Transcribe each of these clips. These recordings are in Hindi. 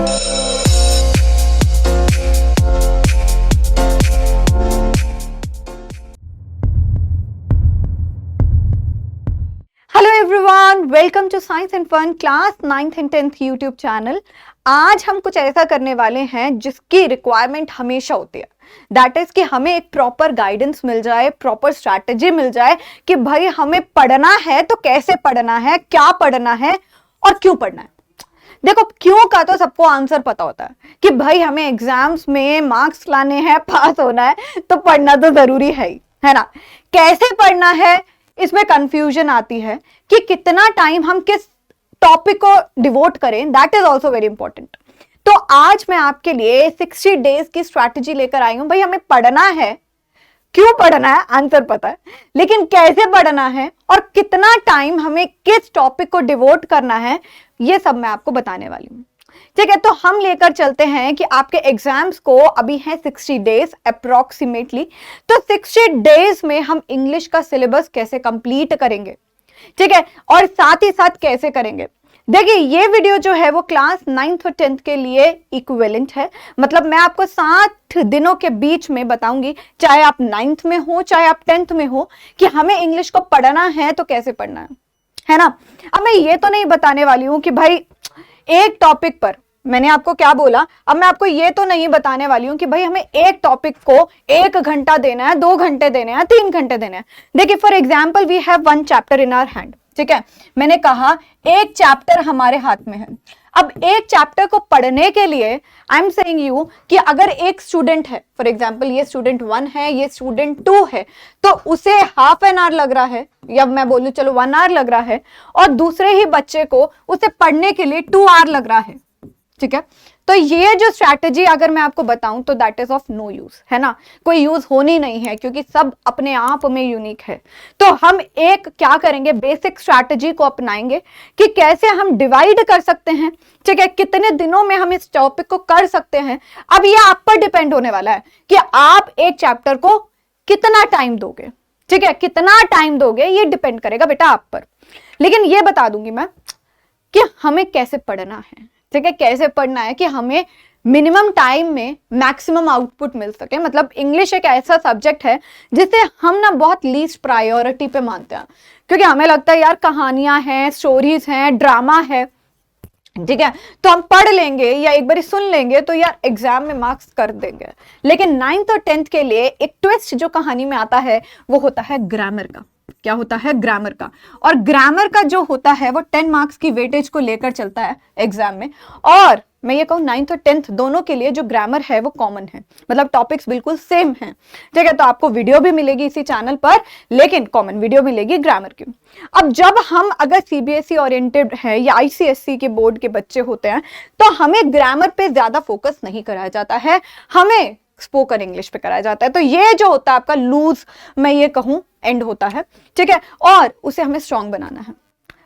Hello everyone, welcome to science and fun class 9th and 10th YouTube channel. आज हम कुछ ऐसा करने वाले हैं जिसकी रिक्वायरमेंट हमेशा होती है। दैट इज कि हमें एक प्रॉपर गाइडेंस मिल जाए, प्रॉपर स्ट्रैटेजी मिल जाए कि भाई हमें पढ़ना है तो कैसे पढ़ना है, क्या पढ़ना है और क्यों पढ़ना है। देखो, क्यों का तो सबको आंसर पता होता है कि भाई हमें एग्जाम्स में मार्क्स लाने हैं, पास होना है तो पढ़ना तो जरूरी है ही, है ना। कैसे पढ़ना है इसमें कंफ्यूजन आती है कि कितना टाइम हम किस टॉपिक को डिवोट करें, that is also very important. तो आज मैं आपके लिए 60 डेज की स्ट्रैटेजी लेकर आई हूं। भाई हमें पढ़ना है, क्यों पढ़ना है आंसर पता है, लेकिन कैसे पढ़ना है और कितना टाइम हमें किस टॉपिक को डिवोट करना है, ये सब मैं आपको बताने वाली हूं। ठीक है, तो हम लेकर चलते हैं कि आपके एग्जाम्स को अभी है 60 डेज अप्रोक्सीमेटली। तो 60 डेज में हम इंग्लिश का सिलेबस कैसे कंप्लीट करेंगे, ठीक है, और साथ ही साथ कैसे करेंगे। देखिए, ये वीडियो जो है वो क्लास 9th और 10th के लिए इक्विवेलेंट है। मतलब मैं आपको 60 दिनों के बीच में बताऊंगी, चाहे आप 9th में हो चाहे आप 10th में हो, कि हमें इंग्लिश को पढ़ना है तो कैसे पढ़ना है ना। अब मैं ये तो नहीं बताने वाली हूं कि भाई एक टॉपिक पर, मैंने आपको क्या बोला, अब मैं आपको ये तो नहीं बताने वाली हूं कि भाई हमें एक टॉपिक को 1 घंटा देना है, 2 घंटे देने हैं, 3 घंटे देने हैं। देखिए, for example we have 1 chapter in our hand, ठीक है। मैंने कहा एक चैप्टर हमारे हाथ में है। अब एक चैप्टर को पढ़ने के लिए आई एम सेइंग यू कि अगर एक स्टूडेंट है, फॉर एग्जाम्पल ये स्टूडेंट 1 है, ये स्टूडेंट 2 है, तो उसे हाफ एन आवर लग रहा है, या मैं बोलूं चलो 1 आवर लग रहा है, और दूसरे ही बच्चे को उसे पढ़ने के लिए 2 आवर लग रहा है, ठीक है। तो ये जो स्ट्रैटेजी अगर मैं आपको बताऊं तो that is of no use, है ना। कोई यूज होनी नहीं है क्योंकि सब अपने आप में यूनिक है। तो हम एक क्या करेंगे, बेसिक स्ट्रैटेजी को अपनाएंगे कि कैसे हम डिवाइड कर सकते हैं, ठीक है, कितने दिनों में हम इस टॉपिक को कर सकते हैं। अब ये आप पर डिपेंड होने वाला है कि आप एक चैप्टर को कितना टाइम दोगे, ठीक है, कितना टाइम दोगे, ये डिपेंड करेगा बेटा आप पर। लेकिन ये बता दूंगी मैं कि हमें कैसे पढ़ना है, ठीक है, कैसे पढ़ना है कि हमें मिनिमम टाइम में मैक्सिमम आउटपुट मिल सके। मतलब इंग्लिश एक ऐसा सब्जेक्ट है जिसे हम ना बहुत लीस्ट प्रायोरिटी पे मानते हैं, क्योंकि हमें लगता है यार कहानियां हैं, स्टोरीज हैं, ड्रामा है, ठीक है, तो हम पढ़ लेंगे या एक बार सुन लेंगे तो यार एग्जाम में मार्क्स कर देंगे। लेकिन 9th और 10th के लिए एक ट्विस्ट जो कहानी में आता है वो होता है ग्रामर का। क्या होता है? ग्रामर का। और ग्रामर का जो होता है वो 10 मार्क्स की वेटेज को लेकर चलता है एग्जाम में। और मैं ये कहूँ 9th और 10th दोनों के लिए जो ग्रामर है वो कॉमन है, मतलब टॉपिक्स बिल्कुल सेम हैं, ठीक है। तो आपको वीडियो भी मिलेगी इसी चैनल पर, लेकिन कॉमन वीडियो मिलेगी ग्रामर की। अब जब हम अगर सीबीएसई ओरिएंटेड है या आईसीएसई के बोर्ड के बच्चे होते हैं तो हमें ग्रामर पे ज्यादा फोकस नहीं कराया जाता है, हमें स्पोकन इंग्लिश पे कराया जाता है। तो ये जो होता है आपका लूज, मैं ये कहूं एंड होता है, ठीक है, और उसे हमें स्ट्रांग बनाना है।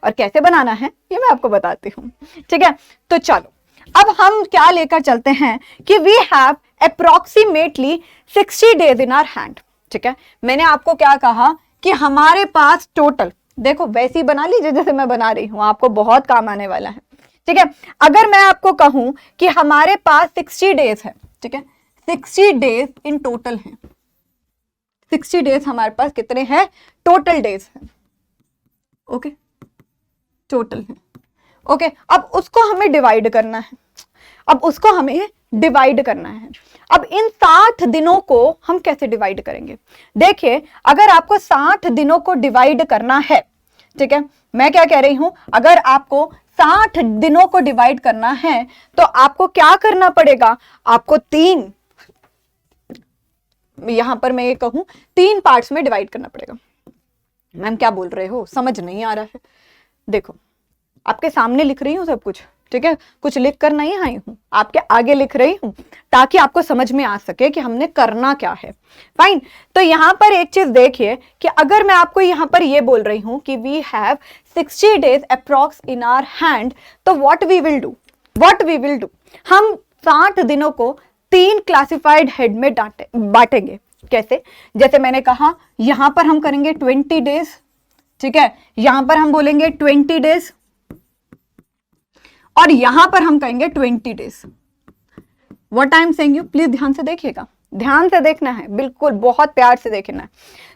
और कैसे बनाना है ये मैं आपको बताती हूं, ठीक है। तो चलो अब हम क्या लेकर चलते हैं कि we have approximately 60 days in our hand, ठीक है। मैंने आपको क्या कहा कि हमारे पास टोटल, देखो वैसे ही बना लीजिए जैसे मैं बना रही हूं, आपको बहुत काम आने वाला है, ठीक है। अगर मैं आपको कहूं कि हमारे पास 60 डेज है, ठीक है, 60 डेज इन टोटल है, 60 डेज हमारे पास कितने हैं टोटल डेज है, ओके, टोटल है, ओके। अब उसको हमें डिवाइड करना है, अब उसको हमें डिवाइड करना है। अब इन 60 दिनों को हम कैसे डिवाइड करेंगे? देखिए, अगर आपको 60 दिनों को डिवाइड करना है, ठीक है, मैं क्या कह रही हूं, अगर आपको 60 दिनों को डिवाइड करना है तो आपको क्या करना पड़ेगा, आपको 3, यहां पर मैं ये कहूं 3 पार्ट्स में डिवाइड करना पड़ेगा। मैम क्या बोल रहे हो, समझ नहीं आ रहा है। देखो आपके सामने लिख रही हूं सब कुछ, ठीक है, कुछ लिख कर नहीं आई हूं, आपके आगे लिख रही हूं ताकि आपको समझ में आ सके कि हमने करना क्या है। फाइन। तो यहां पर एक चीज देखिए कि अगर मैं आपको यहां पर ये बोल रही हूं कि we have 60 days approx in our hand, तो व्हाट वी विल डू, हम 60 दिनों को 3 क्लासिफाइड हेड में बांटेंगे। कैसे? जैसे मैंने कहा यहां पर हम करेंगे 20 डेज, ठीक है, यहां पर हम बोलेंगे 20 डेज, और यहां पर हम कहेंगे 20 days. What I am saying you, please ध्यान से देखिएगा, ध्यान से देखना है, बिल्कुल बहुत प्यार से देखना है।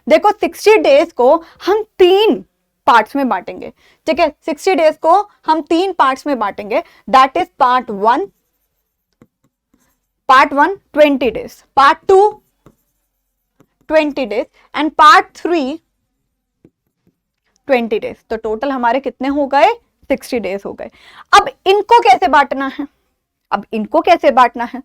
देखो 60 डेज को हम 3 पार्ट्स में बांटेंगे, ठीक है। 60 डेज को हम 3 पार्ट्स में बांटेंगे, that is part 1 20 days, part 2 20 days and part 3 20 days. तो टोटल हमारे कितने हो गए, 60 डेज हो गए। अब इनको कैसे बांटना है, अब इनको कैसे बांटना है,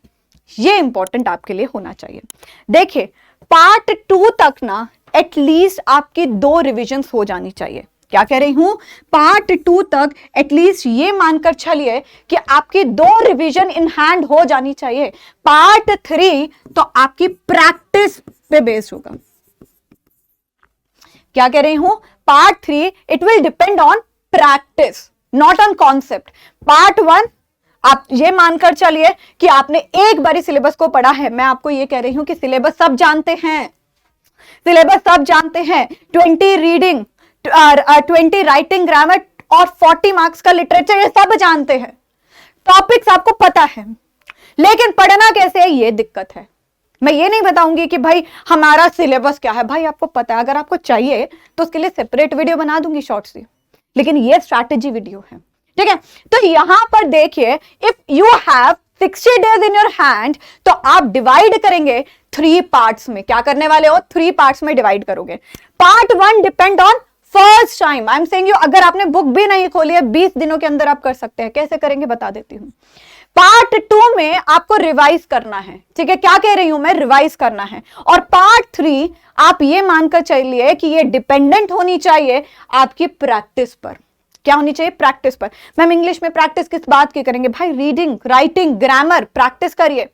ये इंपॉर्टेंट आपके लिए होना चाहिए। देखिए पार्ट 2 तक ना एटलीस्ट आपकी 2 रिविजन्स हो जानी चाहिए। क्या कह रही हूं, पार्ट 2 तक एटलीस्ट ये मानकर चलिए कि आपकी 2 रिवीजन इन हैंड हो जानी चाहिए। पार्ट 3 तो आपकी प्रैक्टिस पे बेस्ड होगा। क्या कह रही हूं, part 3 it will depend on practice, not on concept. Part 1 आप ये मानकर चलिए कि आपने एक बारी सिलेबस को पढ़ा है। मैं आपको ये कह रही हूं कि सिलेबस सब जानते हैं, सिलेबस सब जानते हैं। 20 रीडिंग, 20 राइटिंग, ग्रामर और 40 मार्क्स का लिटरेचर, ये सब जानते हैं, टॉपिक्स आपको पता है, लेकिन पढ़ना कैसे है ये दिक्कत है। मैं ये नहीं बताऊंगी कि भाई हमारा सिलेबस क्या है, भाई आपको पता है, अगर आपको चाहिए तो उसके लिए सेपरेट वीडियो बना दूंगी शॉर्ट सी, लेकिन ये स्ट्रैटेजी वीडियो है, ठीक है। तो यहां पर देखिए, if you have 60 days in your hand, तो आप डिवाइड करेंगे 3 पार्ट्स में। क्या करने वाले हो, 3 पार्ट्स में डिवाइड करोगे। Part 1 depend on first time, I am saying you, अगर आपने बुक भी नहीं खोली है 20 दिनों के अंदर आप कर सकते हैं। कैसे करेंगे बता देती हूं। पार्ट 2 में आपको रिवाइज करना है, ठीक है। क्या कह रही हूं मैं, रिवाइज करना है। और पार्ट 3 आप ये मानकर चलिए कि ये डिपेंडेंट होनी चाहिए आपकी प्रैक्टिस पर। क्या होनी चाहिए, प्रैक्टिस पर। मैम इंग्लिश में प्रैक्टिस किस बात की करेंगे, भाई रीडिंग, राइटिंग, ग्रामर प्रैक्टिस करिए।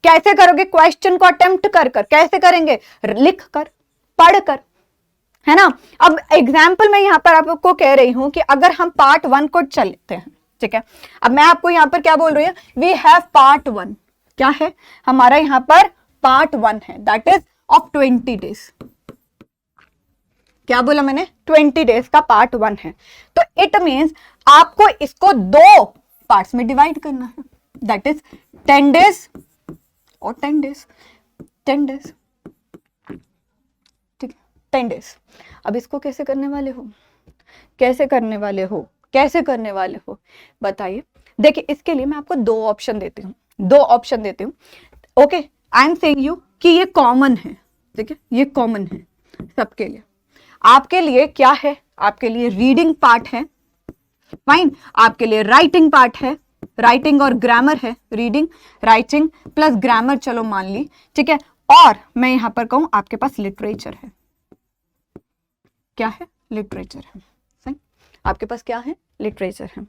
कैसे करोगे, क्वेश्चन को अटेम्प्ट कर कर। कैसे करेंगे, लिख कर, पढ़ कर, है ना। अब एग्जाम्पल मैं यहां पर आपको कह रही हूं कि अगर हम पार्ट 1 को चलते हैं, ठीक है। अब मैं आपको यहां पर क्या बोल रही हूं, वी हैव पार्ट 1, क्या है हमारा यहां पर पार्ट 1 है, दैट इज ऑफ 20 डेज। क्या बोला मैंने, 20 डेज का पार्ट 1 है। तो इट मींस आपको इसको 2 पार्ट्स में डिवाइड करना है, दैट इज 10 डेज और 10 डेज, 10 डेज, ठीक है, 10 डेज। अब इसको कैसे करने वाले हो, कैसे करने वाले हो, कैसे करने वाले हो बताइए। देखिए इसके लिए मैं आपको 2 ऑप्शन देती हूँ, 2 ऑप्शन देती हूँ, okay. I am saying you कि ये कॉमन है, ठीक है, ये कॉमन है सबके लिए। आपके लिए क्या है, आपके लिए रीडिंग पार्ट है, फाइन। आपके लिए राइटिंग पार्ट है, राइटिंग और ग्रामर है, रीडिंग, राइटिंग प्लस ग्रामर, चलो मान ली, ठीक है। और मैं यहां पर कहूं आपके पास लिटरेचर है, क्या है, लिटरेचर है, सही। आपके पास क्या है, लिटरेचर है।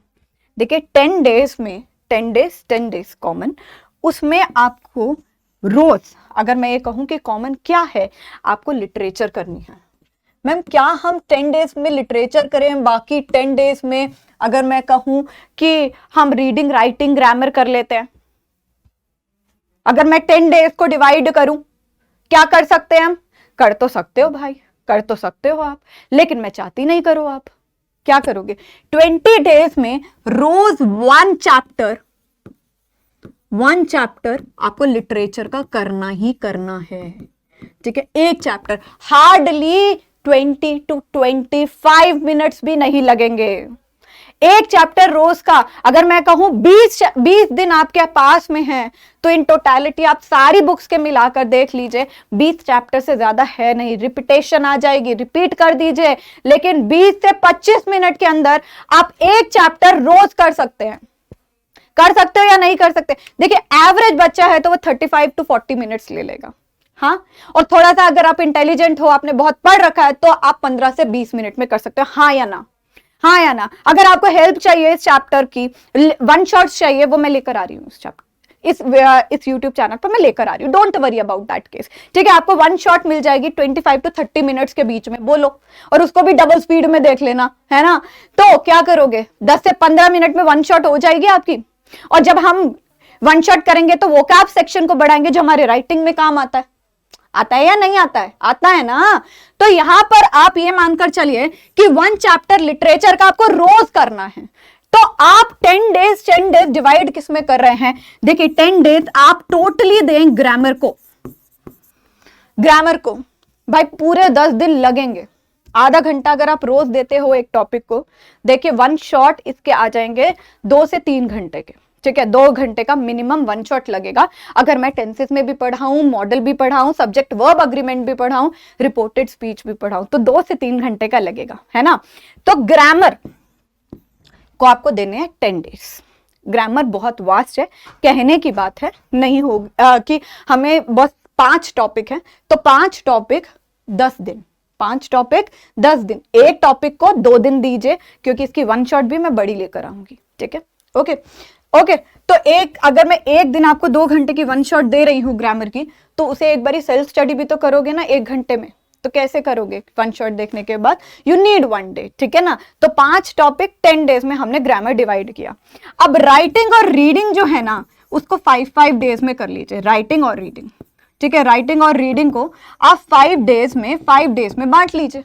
देखिए 10 डेज में 10 डेज कॉमन, उसमें आपको रोज, अगर मैं ये कहूं कि कॉमन क्या है, आपको लिटरेचर करनी है। मैम क्या हम 10 डेज में लिटरेचर करें, बाकी 10 डेज में अगर मैं कहूं कि हम रीडिंग, राइटिंग, ग्रामर कर लेते हैं। अगर मैं 10 डेज को डिवाइड करूं, क्या कर सकते हैं हम, कर तो सकते हो भाई, कर तो सकते हो आप, लेकिन मैं चाहती नहीं करो आप। क्या करोगे, 20 डेज में रोज 1 चैप्टर आपको लिटरेचर का करना ही करना है, ठीक है। एक चैप्टर, हार्डली 20 to 25 मिनट्स भी नहीं लगेंगे एक चैप्टर रोज का। अगर मैं कहूं 20 दिन आपके पास में है, तो इन टोटलिटी आप सारी बुक्स के मिलाकर देख लीजिए, 20 चैप्टर से ज्यादा है नहीं। रिपीटेशन आ जाएगी, रिपीट कर दीजिए, लेकिन 20 से 25 मिनट के अंदर आप एक चैप्टर रोज कर सकते हैं। कर सकते हो या नहीं कर सकते, देखिए एवरेज बच्चा है तो वो 35 to 40 मिनट्स ले लेगा, हाँ। और थोड़ा सा अगर आप इंटेलिजेंट हो, आपने बहुत पढ़ रखा है, तो आप 15 से 20 मिनट में कर सकते हो, हाँ या ना, हाँ या ना। अगर आपको हेल्प चाहिए इस चैप्टर की, 1 शॉट चाहिए, वो मैं लेकर आ रही हूँ इस चैप्टर, इस YouTube चैनल पर मैं लेकर आ रही हूँ, don't worry about that case, ठीक है। आपको 1 शॉट मिल जाएगी 25 to 30 मिनट्स के बीच में, बोलो, और उसको भी डबल स्पीड में देख लेना, है ना। तो क्या करोगे, 10 से 15 मिनट में 1 शॉट हो जाएगी आपकी। और जब हम 1 शॉट करेंगे तो वो वोकैब सेक्शन को बढ़ाएंगे, जो हमारे राइटिंग में काम आता है या नहीं आता है, आता है ना। तो यहां पर आप ये मानकर चलिए कि 1 चैप्टर लिटरेचर का आपको रोज करना है। तो आप 10 डेज डिवाइड किस में कर रहे हैं? देखिए 10 डेज आप टोटली दें ग्रामर को भाई पूरे 10 दिन लगेंगे। आधा घंटा अगर आप रोज देते हो एक टॉपिक को, देखिए वन शॉट इसके आ जाएंगे 2 से 3 घंटे के, ठीक है। 2 घंटे का मिनिमम वन शॉट लगेगा। अगर मैं टेंसेस में भी पढ़ाऊं, मॉडल भी पढ़ाऊं, सब्जेक्ट वर्ब अग्रीमेंट भी पढ़ाऊं, रिपोर्टेड स्पीच भी पढ़ाऊं, तो 2 से 3 घंटे का लगेगा, है ना। तो ग्रामर को आपको देने हैं 10 डेज। ग्रामर बहुत वास्ट है, कहने की बात है, नहीं होगी कि हमें बस 5 टॉपिक है तो 5 टॉपिक 10 दिन, 5 टॉपिक 10 दिन। एक टॉपिक को 2 दिन दीजिए क्योंकि इसकी वन शॉट भी मैं बड़ी लेकर आऊंगी, ठीक है। ओके तो अगर मैं एक दिन आपको 2 घंटे की वन शॉट दे रही हूं ग्रामर की, तो उसे एक बारी सेल्फ स्टडी भी तो करोगे ना 1 घंटे में। तो कैसे करोगे? वन शॉट देखने के बाद यू नीड 1 डे, ठीक है ना। तो 5 टॉपिक 10 डेज में हमने ग्रामर डिवाइड किया। अब राइटिंग और रीडिंग जो है ना उसको 5 डेज में कर लीजिए, राइटिंग और रीडिंग, ठीक है। राइटिंग और रीडिंग को आप 5 डेज में बांट लीजिए,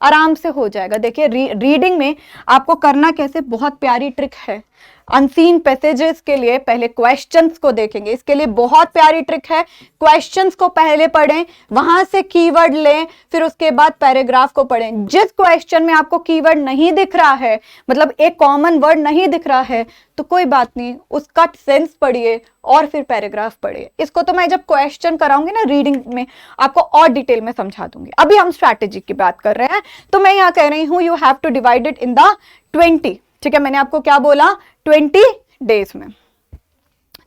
आराम से हो जाएगा। देखिए रीडिंग में आपको करना कैसे, बहुत प्यारी ट्रिक है। अनसीन पैसेजेस के लिए पहले क्वेश्चंस को देखेंगे, इसके लिए बहुत प्यारी ट्रिक है। क्वेश्चंस को पहले पढ़ें, वहां से कीवर्ड लें, फिर उसके बाद पैराग्राफ को पढ़ें। जिस क्वेश्चन में आपको कीवर्ड नहीं दिख रहा है, मतलब एक कॉमन वर्ड नहीं दिख रहा है, तो कोई बात नहीं, उसका सेंस पढ़िए और फिर पैराग्राफ पढ़िए। इसको तो मैं जब क्वेश्चन कराऊंगी ना रीडिंग में आपको और डिटेल में समझा दूंगी। अभी हम स्ट्रैटेजी की बात कर रहे हैं, तो मैं यहाँ कह रही हूं you have to divide it in the 20, ठीक है। मैंने आपको क्या बोला? 20 डेज में।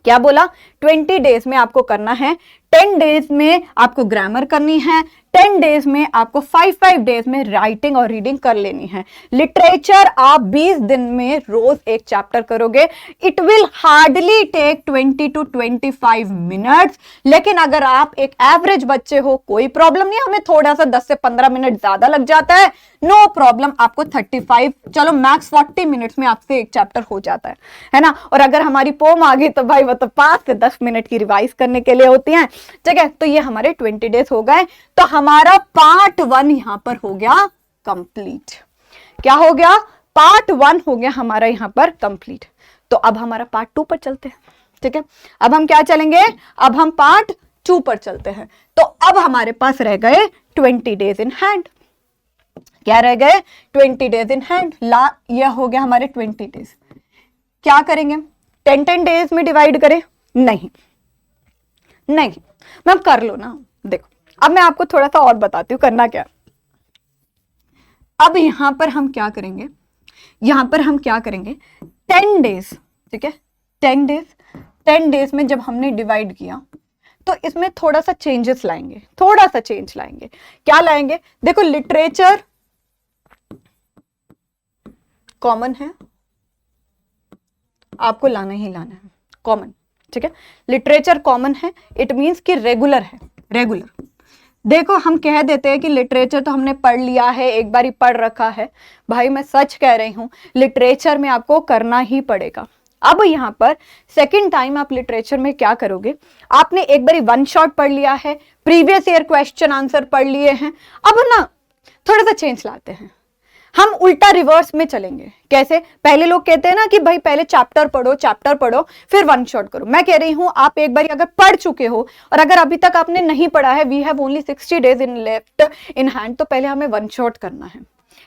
क्या बोला? 20 डेज में आपको करना है। 10 डेज में आपको ग्रामर करनी है, 10 डेज में आपको 5 डेज में राइटिंग और रीडिंग कर लेनी है। लिटरेचर आप 20 दिन में रोज एक चैप्टर करोगे। It will hardly take 20 to 25 minutes. लेकिन अगर आप एक एवरेज बच्चे हो, कोई प्रॉब्लम नहीं, हमें थोड़ा सा 10 से 15 मिनट ज्यादा लग जाता है, नो प्रॉब्लम। आपको 35, चलो मैक्स 40 मिनट्स में आपसे एक चैप्टर हो जाता है ना। और अगर हमारी पोम आ गई तो भाई वो तो 5 से 10 मिनट की रिवाइज करने के लिए होती है, ठीक है। तो ये हमारे 20 डेज हो गए। तो हमारा पार्ट 1 यहां पर हो गया कंप्लीट। क्या हो गया? पार्ट 1 हो गया हमारा यहां पर कंप्लीट। तो अब हमारा पार्ट 2 पर चलते हैं, ठीक है। अब हम क्या चलेंगे? अब हम पार्ट 2 पर चलते हैं। तो अब हमारे पास रह गए 20 डेज इन हैंड। क्या रह गए? 20 डेज इन हैंड। यह हो गया हमारे 20 डेज। क्या करेंगे? 10 डेज में डिवाइड करें? नहीं, मैम कर लो ना। देखो अब मैं आपको थोड़ा सा और बताती हूँ करना क्या। अब यहां पर हम क्या करेंगे? 10 डेज, ठीक है। 10 डेज में जब हमने डिवाइड किया तो इसमें थोड़ा सा चेंजेस लाएंगे, थोड़ा सा चेंज लाएंगे। क्या लाएंगे? देखो लिटरेचर कॉमन है, आपको लाना ही लाना है कॉमन, ठीक है। लिटरेचर कॉमन है, इट मींस कि रेगुलर है, रेगुलर। देखो हम कह देते हैं कि लिटरेचर तो हमने पढ़ लिया है, एक बार ही पढ़ रखा है। भाई मैं सच कह रही हूं, लिटरेचर में आपको करना ही पड़ेगा। अब यहां पर सेकंड टाइम आप लिटरेचर में क्या करोगे? आपने एक बारी वन शॉट पढ़ लिया है, प्रीवियस ईयर क्वेश्चन आंसर पढ़ लिए हैं। अब ना थोड़ा सा चेंज लाते हैं, हम उल्टा रिवर्स में चलेंगे। कैसे? पहले लोग कहते हैं ना कि भाई पहले चैप्टर पढ़ो फिर वन शॉट करो। मैं कह रही हूं आप एक बार अगर पढ़ चुके हो और अगर अभी तक आपने नहीं पढ़ा है, we have only 60 days in left in hand, तो पहले हमें वन शॉट करना है।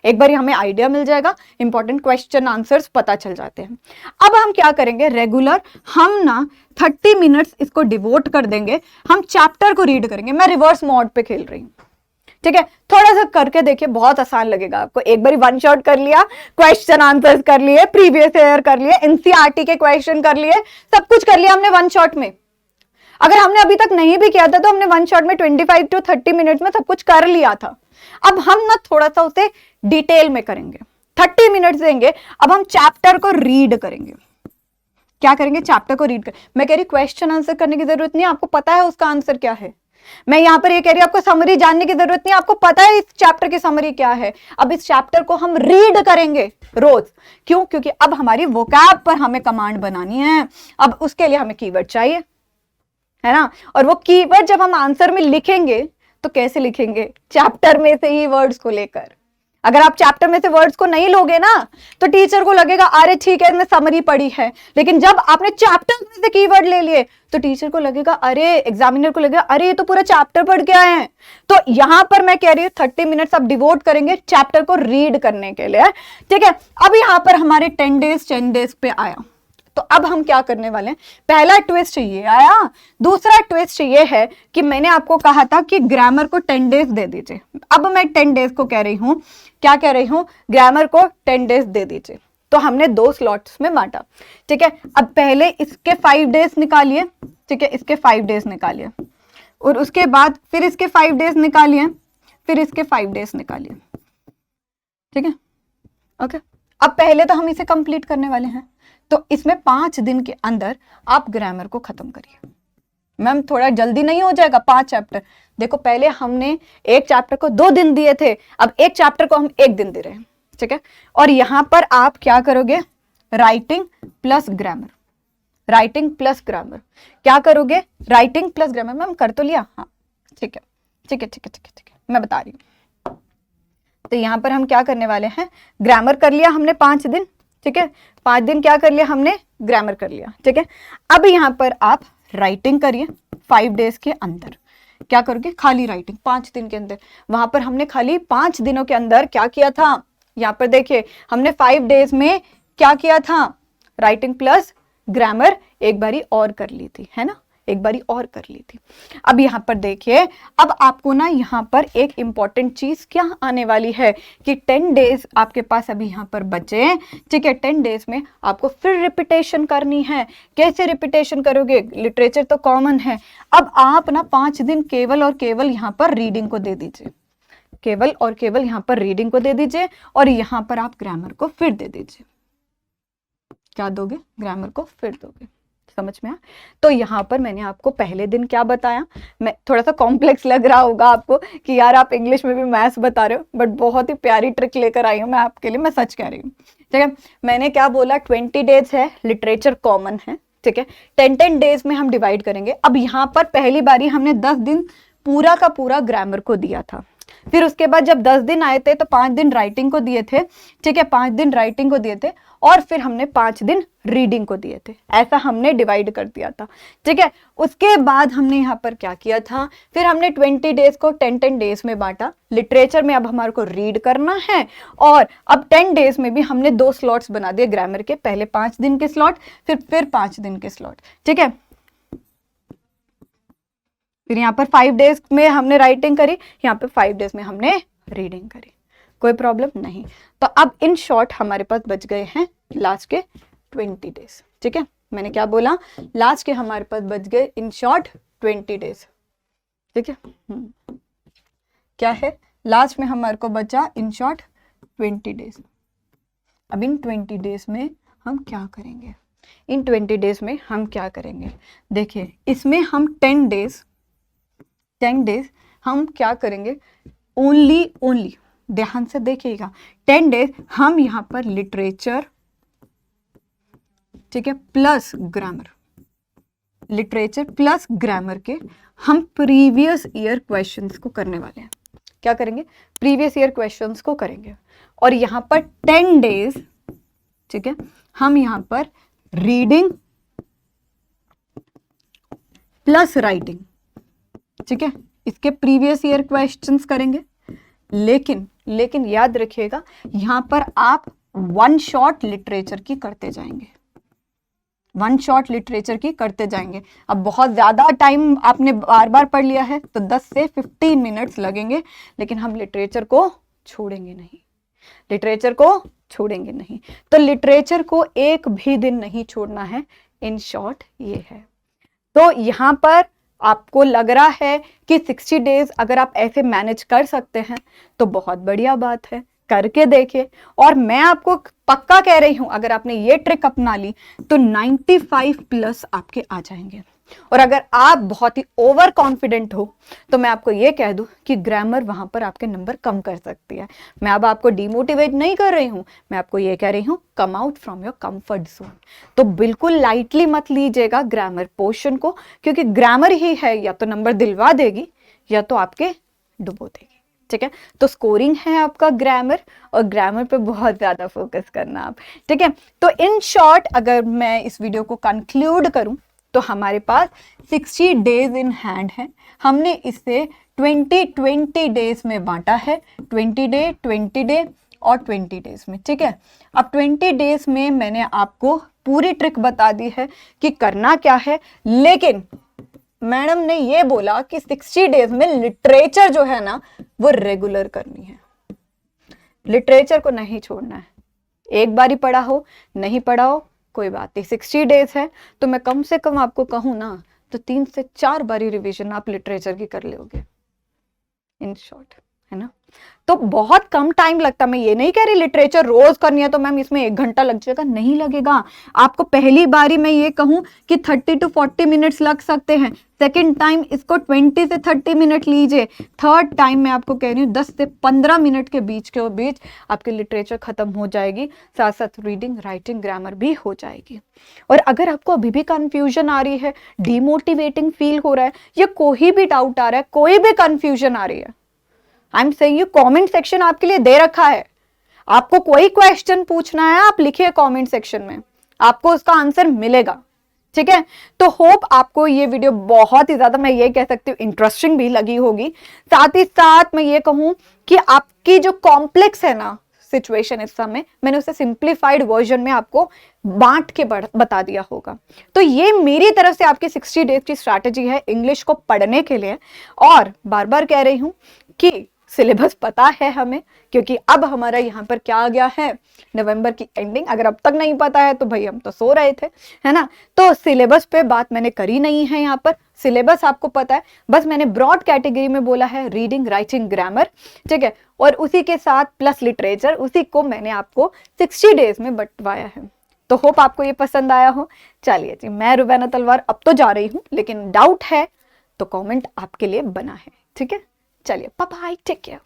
एक बार हमें आइडिया मिल जाएगा, इंपॉर्टेंट क्वेश्चन आंसर्स पता चल जाते हैं। अब हम क्या करेंगे? रेगुलर हम ना 30 मिनट्स इसको डिवोट कर देंगे, हम चैप्टर को रीड करेंगे। मैं रिवर्स मोड पे खेल रही हूँ, ठीक है। थोड़ा सा करके देखिए, बहुत आसान लगेगा आपको। एक बार वन शॉट कर लिया, क्वेश्चन आंसर्स कर लिए, प्रीवियस ईयर कर लिए, एनसीईआरटी के क्वेश्चन कर लिए, सब कुछ कर लिया हमने वन शॉट में। अगर हमने अभी तक नहीं भी किया था तो हमने वन शॉट में 25 to 30 मिनट्स में सब कुछ कर लिया था। अब हम ना थोड़ा सा उसे डिटेल में करेंगे, 30 मिनट्स देंगे। अब हम चैप्टर को रीड करेंगे। क्या करेंगे? चैप्टर को रीड कर। मैं कह रही क्वेश्चन आंसर करने की जरूरत नहीं है, आपको पता है उसका आंसर क्या है। मैं यहां पर ये कह रही हूं आपको समरी जानने की जरूरत नहीं, आपको पता है इस चैप्टर की समरी क्या है। अब इस चैप्टर को हम रीड करेंगे रोज। क्यों? क्योंकि अब हमारी वोकैब पर हमें कमांड बनानी है। अब उसके लिए हमें कीवर्ड चाहिए, है ना। और वो कीवर्ड जब हम आंसर में लिखेंगे तो कैसे लिखेंगे? चैप्टर में से ही वर्ड्स को लेकर। अगर आप चैप्टर में से वर्ड्स को नहीं लोगे ना तो टीचर को लगेगा अरे ठीक है इसमें समरी पड़ी है, लेकिन जब आपने चैप्टर में से कीवर्ड ले लिए तो टीचर को लगेगा, अरे एग्जामिनर को लगेगा अरे ये तो पूरा चैप्टर पढ़ के आए हैं। तो यहां पर मैं कह रही हूं 30 मिनट्स आप डिवोट करेंगे चैप्टर को रीड करने के लिए, ठीक है। अब यहां पर हमारे 10 डेज पे आया, तो अब हम क्या करने वाले हैं, पहला ट्विस्ट ये आया। दूसरा ट्विस्ट ये है कि मैंने आपको कहा था कि ग्रामर को 10 डेज दे दीजिए। अब मैं 10 डेज को कह रही हूं, क्या कह रही हूं, ग्रामर को 10 डेज दे दीजिए। तो हमने 2 स्लॉट्स में बांटा, ठीक है। अब पहले इसके 5 डेज निकालिए, ठीक है, इसके 5 डेज निकालिए, और उसके बाद फिर इसके 5 डेज निकालिए, फिर इसके 5 डेज निकालिए, ठीक है, ओके। अब पहले तो हम इसे कंप्लीट करने वाले हैं, तो इसमें 5 दिन के अंदर आप ग्रामर को खत्म करिए। मैम थोड़ा जल्दी नहीं हो जाएगा 5 चैप्टर? देखो पहले हमने एक चैप्टर को 2 दिन दिए थे, अब एक चैप्टर को हम 1 दिन दे रहे हैं, ठीक है। और यहां पर आप क्या करोगे, writing plus grammar, writing plus grammar, क्या करोगे, राइटिंग प्लस ग्रामर। मैम कर तो लिया, हाँ ठीक है ठीक है ठीक है ठीक है ठीक है, मैं बता रही हूँ। तो यहां पर हम क्या करने वाले हैं, ग्रामर कर लिया हमने 5 दिन, ठीक है, 5 दिन क्या कर लिया हमने, ग्रामर कर लिया, ठीक है। अब यहां पर आप राइटिंग करिए 5 डेज के अंदर। क्या करोगे, खाली राइटिंग 5 दिन के अंदर। वहां पर हमने खाली 5 दिनों के अंदर क्या किया था, यहां पर देखिए हमने 5 डेज में क्या किया था, राइटिंग प्लस ग्रामर एक बारी और कर ली थी, है ना, एक बारी और कर ली थी। अब यहां पर देखिए, अब आपको ना यहां पर एक इंपॉर्टेंट चीज क्या आने वाली है कि 10 डेज आपके पास अभी यहां पर बचे, ठीक है। 10 डेज में आपको फिर रिपीटेशन करनी है। कैसे रिपीटेशन करोगे, लिटरेचर तो कॉमन है। अब आप ना 5 दिन केवल और केवल यहां पर रीडिंग को दे दीजिए, केवल और केवल यहां पर रीडिंग को दे दीजिए, और यहां पर आप ग्रामर को फिर दे दीजिए। क्या दोगे, ग्रामर को फिर दोगे, समझ में आया? तो यहाँ पर मैंने आपको पहले दिन क्या बताया, मैं थोड़ा सा कॉम्प्लेक्स लग रहा होगा आपको कि यार आप इंग्लिश में भी मैथ्स बता रहे हो, बट बहुत ही प्यारी ट्रिक लेकर आई हूँ मैं आपके लिए, मैं सच कह रही हूँ, ठीक है। मैंने क्या बोला, 20 डेज है, लिटरेचर कॉमन है, ठीक है। 10 डेज में हम डिवाइड करेंगे। अब यहाँ पर पहली बारी हमने 10 दिन पूरा का पूरा ग्रामर को दिया था, फिर उसके बाद जब 10 दिन आए थे तो 5 दिन राइटिंग को दिए थे, ठीक है, 5 दिन राइटिंग को दिए थे, और फिर हमने 5 दिन रीडिंग को दिए थे। ऐसा हमने डिवाइड कर दिया था, ठीक है। उसके बाद हमने यहाँ पर क्या किया था, फिर हमने 20 डेज को 10 डेज में बांटा। लिटरेचर में अब हमारे को रीड करना है, और अब 10 डेज में भी हमने 2 स्लॉट्स बना दिए ग्रामर के, पहले 5 दिन के स्लॉट, फिर 5 दिन के स्लॉट, ठीक है। फिर यहाँ पर 5 डेज में हमने राइटिंग करी, यहाँ पे 5 डेज में हमने रीडिंग करी, कोई प्रॉब्लम नहीं। तो अब इन शॉर्ट हमारे पास बच गए हैं लास्ट के 20 डेज, ठीक है। मैंने क्या बोला, लास्ट के हमारे पास बच गए इन शॉर्ट 20 डेज, ठीक है। क्या है, लास्ट में हमारे को बचा इन शॉर्ट 20 डेज। अब इन 20 डेज में हम क्या करेंगे, इन 20 डेज में हम क्या करेंगे, देखिए इसमें हम 10 डेज हम क्या करेंगे, ओनली ध्यान से देखिएगा, 10 डेज हम यहां पर लिटरेचर, ठीक है, plus grammar, literature plus grammar के हम प्रीवियस ईयर क्वेश्चंस को करने वाले हैं। क्या करेंगे, प्रीवियस ईयर क्वेश्चंस को करेंगे। और यहां पर 10 डेज, ठीक है, हम यहां पर रीडिंग प्लस राइटिंग, ठीक है, इसके प्रीवियस ईयर क्वेश्चंस करेंगे। लेकिन याद रखिएगा, यहां पर आप 1 शॉट लिटरेचर की करते जाएंगे, 1 शॉट लिटरेचर की करते जाएंगे। अब बहुत ज्यादा टाइम आपने बार बार पढ़ लिया है तो 10 से 15 मिनट्स लगेंगे, लेकिन हम लिटरेचर को छोड़ेंगे नहीं, लिटरेचर को छोड़ेंगे नहीं। तो लिटरेचर को एक भी दिन नहीं छोड़ना है, इन शॉर्ट ये है। तो यहां पर आपको लग रहा है कि 60 डेज अगर आप ऐसे मैनेज कर सकते हैं तो बहुत बढ़िया बात है, करके देखिए। और मैं आपको पक्का कह रही हूं, अगर आपने ये ट्रिक अपना ली तो 95 प्लस आपके आ जाएंगे। और अगर आप बहुत ही ओवर कॉन्फिडेंट हो तो मैं आपको ये कह दूं कि ग्रामर वहां पर आपके नंबर कम कर सकती है। मैं अब आपको डिमोटिवेट नहीं कर रही हूं, मैं आपको ये कह रही हूं, come out from your comfort zone. तो बिल्कुल लाइटली मत लीजिएगा ग्रामर पोर्शन को, क्योंकि ग्रामर ही है या तो नंबर दिलवा देगी या तो आपके डुबो देगी। ठीक है। तो स्कोरिंग है आपका ग्रामर, और ग्रामर पे बहुत ज़्यादा फोकस करना आप, ठीक है। तो इन शॉर्ट अगर मैं इस वीडियो को कंक्लूड करूं तो हमारे पास 60 डेज इन हैंड है। हमने इसे 20 डेज में बांटा है, 20 डे और 20 डेज में, ठीक है। अब 20 डेज में मैंने आपको पूरी ट्रिक बता दी है कि करना क्या है, लेकिन मैडम ने ये बोला कि 60 डेज में लिटरेचर जो है ना वो रेगुलर करनी है, लिटरेचर को नहीं छोड़ना है। एक बार ही पढ़ा हो, नहीं पढ़ा हो, कोई बात नहीं, 60 डेज है तो मैं कम से कम आपको कहूँ ना तो 3 से 4 बारी रिवीजन आप लिटरेचर की कर लोगे इन शॉर्ट, है ना। तो बहुत कम टाइम लगता, मैं ये नहीं कह रही लिटरेचर रोज करनी है तो मैम इसमें 1 घंटा लग जाएगा, नहीं लगेगा। आपको पहली बारी मैं ये कहूं कि 30 to 40 मिनट्स लग सकते हैं, सेकंड टाइम इसको 20 से 30 मिनट लीजिए, थर्ड टाइम मैं आपको कह रही हूँ 10 से 15 मिनट के बीच आपकी लिटरेचर खत्म हो जाएगी, साथ साथ रीडिंग राइटिंग ग्रामर भी हो जाएगी। और अगर आपको अभी भी कंफ्यूजन आ रही है, डिमोटिवेटिंग फील हो रहा है, या कोई भी डाउट आ रहा है, कोई भी कंफ्यूजन आ रही है, I am saying you, comment section आपके लिए दे रखा है। आपको कोई क्वेश्चन पूछना है आप लिखिए कमेंट सेक्शन में, आपको उसका आंसर मिलेगा, ठीक है। तो होप आपको ये वीडियो बहुत ही ज्यादा, मैं ये कह सकती हूँ, इंटरेस्टिंग भी लगी होगी। साथ ही साथ मैं ये कहूं कि आपकी जो कॉम्प्लेक्स है ना सिचुएशन इस समय, मैंने उसे सिंप्लीफाइड वर्जन में आपको बांट के बता दिया होगा। तो ये मेरी तरफ से आपकी 60 डेज की स्ट्रैटेजी है इंग्लिश को पढ़ने के लिए। और बार बार कह रही हूं कि सिलेबस पता है हमें, क्योंकि अब हमारा यहाँ पर क्या आ गया है, नवंबर की एंडिंग। अगर अब तक नहीं पता है तो भाई हम तो सो रहे थे, है ना। तो सिलेबस पे बात मैंने करी नहीं है, यहाँ पर सिलेबस आपको पता है, बस मैंने ब्रॉड कैटेगरी में बोला है रीडिंग राइटिंग ग्रामर, ठीक है, और उसी के साथ प्लस लिटरेचर, उसी को मैंने आपको 60 डेज में बंटवाया है। तो होप आपको ये पसंद आया हो। चलिए जी, मैं रुबैना तलवार अब तो जा रही हूँ, लेकिन डाउट है तो कमेंट आपके लिए बना है, ठीक है। चलिए, बाय बाय, टेक केयर।